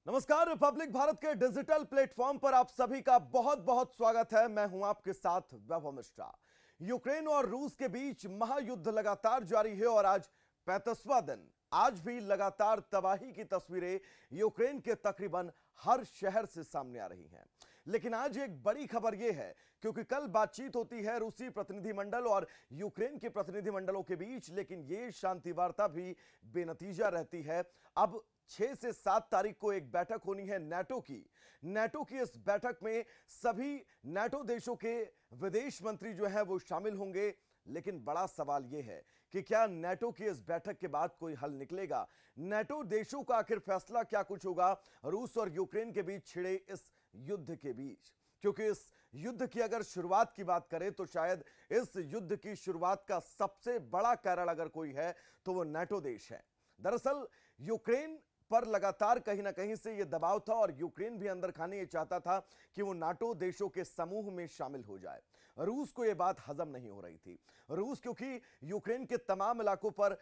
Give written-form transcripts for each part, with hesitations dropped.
नमस्कार। रिपब्लिक भारत के digital platform पर आप सभी का बहुत बहुत स्वागत है। मैं हूं आपके साथ वैभव मिश्रा। यूक्रेन और रूस के बीच महायुद्ध लगातार जारी है और आज 35वां दिन। आज भी लगातार तबाही की तस्वीरें यूक्रेन के तकरीबन हर शहर से सामने आ रही हैं। लेकिन आज एक बड़ी खबर यह है, क्योंकि कल बातचीत होती है रूसी प्रतिनिधिमंडल और यूक्रेन के प्रतिनिधिमंडलों के बीच, लेकिन यह शांति वार्ता भी बेनतीजा रहती है। अब 6 से 7 तारीख को एक बैठक होनी है नाटो की इस बैठक में सभी नाटो देशों के विदेश मंत्री जो है वो शामिल होंगे। लेकिन बड़ा सवाल यह है कि क्या नाटो की इस बैठक के बाद कोई हल निकलेगा? नाटो देशों का आखिर फैसला क्या कुछ होगा रूस और यूक्रेन के बीच छिड़े इस युद्ध के बीच? क्योंकि इस युद्ध की अगर शुरुआत की बात करें तो शायद इस युद्ध की शुरुआत का सबसे बड़ा कारण अगर कोई है तो वो नाटो देश है। दरअसल यूक्रेन पर लगातार कहीं ना कहीं से यह दबाव था और यूक्रेन भी अंदर खाने ये चाहता था कि वो नाटो देशों के समूह में शामिल हो जाए। रूस को यह बात हजम नहीं हो रही थी। रूस क्योंकि यूक्रेन के तमाम इलाकों पर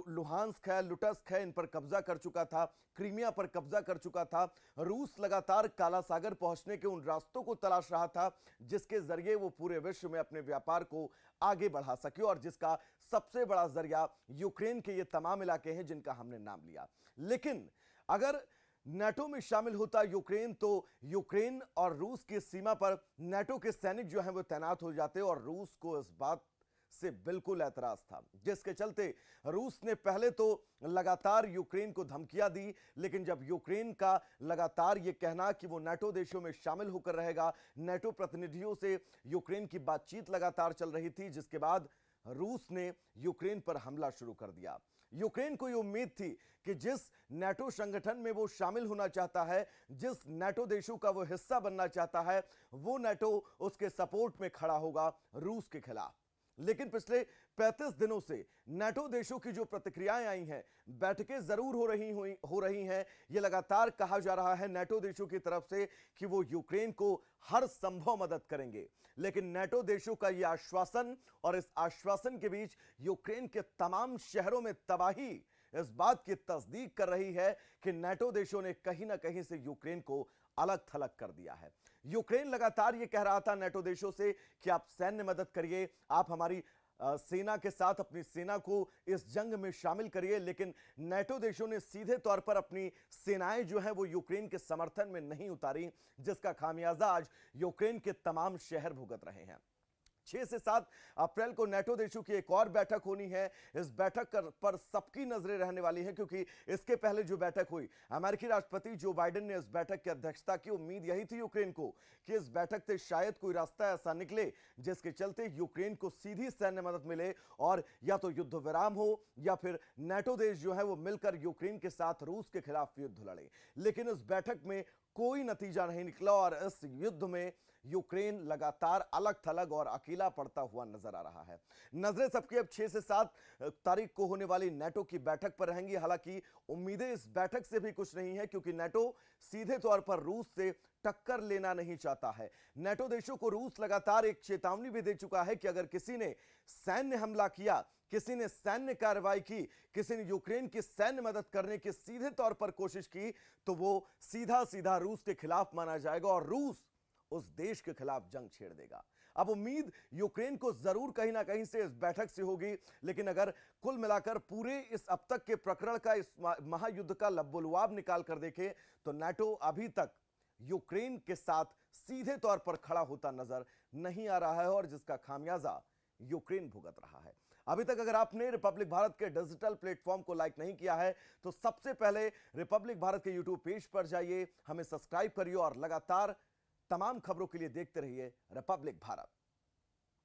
लुहांस्क है, लुटस्क है, इन पर कब्जा कर चुका था, क्रीमिया पर कब्जा कर चुका था। रूस लगातार काला सागर पहुंचने के उन रास्तों को तलाश रहा था जिसके जरिए वो पूरे विश्व में अपने व्यापार को आगे बढ़ा सके, और जिसका सबसे बड़ा जरिया यूक्रेन के ये तमाम इलाके हैं जिनका हमने नाम लिया। लेकिन अगर नाटो में शामिल होता यूक्रेन तो यूक्रेन और रूस की सीमा पर नाटो के सैनिक जो हैं वो तैनात हो जाते, और रूस को इस बात से बिल्कुल ऐतराज था, जिसके चलते रूस ने पहले तो लगातार यूक्रेन को धमकियां दी। लेकिन जब यूक्रेन का लगातार यह कहना कि वो नाटो देशों में शामिल होकर रहेगा, नाटो प्रतिनिधियों से यूक्रेन की बातचीत लगातार चल रही थी, जिसके बाद रूस ने यूक्रेन पर हमला शुरू कर दिया। यूक्रेन को यह उम्मीद थी कि जिस नाटो संगठन में वो शामिल होना चाहता है, जिस नाटो देशों का वो हिस्सा बनना चाहता है, वो नाटो उसके सपोर्ट में खड़ा होगा रूस के खिलाफ। लेकिन पिछले 35 दिनों से नाटो देशों की जो प्रतिक्रियाएं आई हैं, बैठकें जरूर हो रही हैं, यह लगातार कहा जा रहा है नाटो देशों की तरफ से कि वो यूक्रेन को हर संभव मदद करेंगे। लेकिन नाटो देशों का यह आश्वासन और इस आश्वासन के बीच यूक्रेन के तमाम शहरों में तबाही इस बात की तस्दीक कर रही है कि नाटो देशों ने कहीं ना कहीं से यूक्रेन को अलग थलग कर दिया है। यूक्रेन लगातार यह कह रहा था नाटो देशों से कि आप सैन्य मदद करिए, आप हमारी सेना के साथ अपनी सेना को इस जंग में शामिल करिए। लेकिन नाटो देशों ने सीधे तौर पर अपनी सेनाएं जो हैं वो यूक्रेन के समर्थन में नहीं उतारी, जिसका खामियाजा आज यूक्रेन के तमाम शहर भुगत रहे हैं। 6 से 7 अप्रैल को नाटो देशों की एक और बैठक होनी है। इस बैठक पर सबकी नजरें रहने वाली हैं, क्योंकि इसके पहले जो बैठक हुई, अमेरिकी राष्ट्रपति जो बाइडेन ने इस बैठक की अध्यक्षता की। उम्मीद यही थी यूक्रेन को कि इस बैठक से शायद कोई रास्ता ऐसा निकले जिसके चलते यूक्रेन को सीधी सैन्य मदद मिले, और या तो युद्ध विराम हो या फिर नाटो देश जो है वो मिलकर यूक्रेन के साथ रूस के खिलाफ युद्ध लड़े। लेकिन इस बैठक में कोई नतीजा नहीं निकला और इस युद्ध में यूक्रेन लगातार अलग थलग और अकेला पड़ता हुआ नजर आ रहा है। नजरें सबकी अब 6 से 7 तारीख को होने वाली नाटो की बैठक पर रहेंगी। हालांकि उम्मीदें इस बैठक से भी कुछ नहीं है, क्योंकि नाटो सीधे तौर पर रूस से टक्कर लेना नहीं चाहता है। नाटो देशों को रूस लगातार एक चेतावनी भी दे चुका है कि अगर किसी ने सैन्य हमला किया, किसी ने सैन्य कार्रवाई की, किसी ने यूक्रेन की सैन्य मदद करने की सीधे तौर पर कोशिश की, तो वो सीधा सीधा रूस के खिलाफ माना जाएगा और रूस उस देश के खिलाफ जंग छेड़ देगा। अब उम्मीद यूक्रेन को जरूर कहीं ना कहीं से इस बैठक से होगी, लेकिन अगर कुल मिलाकर पूरे इस अब तक के प्रकरण का, इस महायुद्ध का लब्बो-लुआब निकाल कर देखें तो नाटो अभी तक यूक्रेन के साथ सीधे तौर पर खड़ा होता नजर नहीं आ रहा है, और जिसका खामियाजा यूक्रेन भुगत रहा है। अभी तक अगर आपने रिपब्लिक भारत के डिजिटल प्लेटफॉर्म को लाइक नहीं किया है तो सबसे पहले रिपब्लिक भारत के यूट्यूब पेज पर जाइए, हमें सब्सक्राइब करिए और लगातार तमाम खबरों के लिए देखते रहिए रिपब्लिक भारत।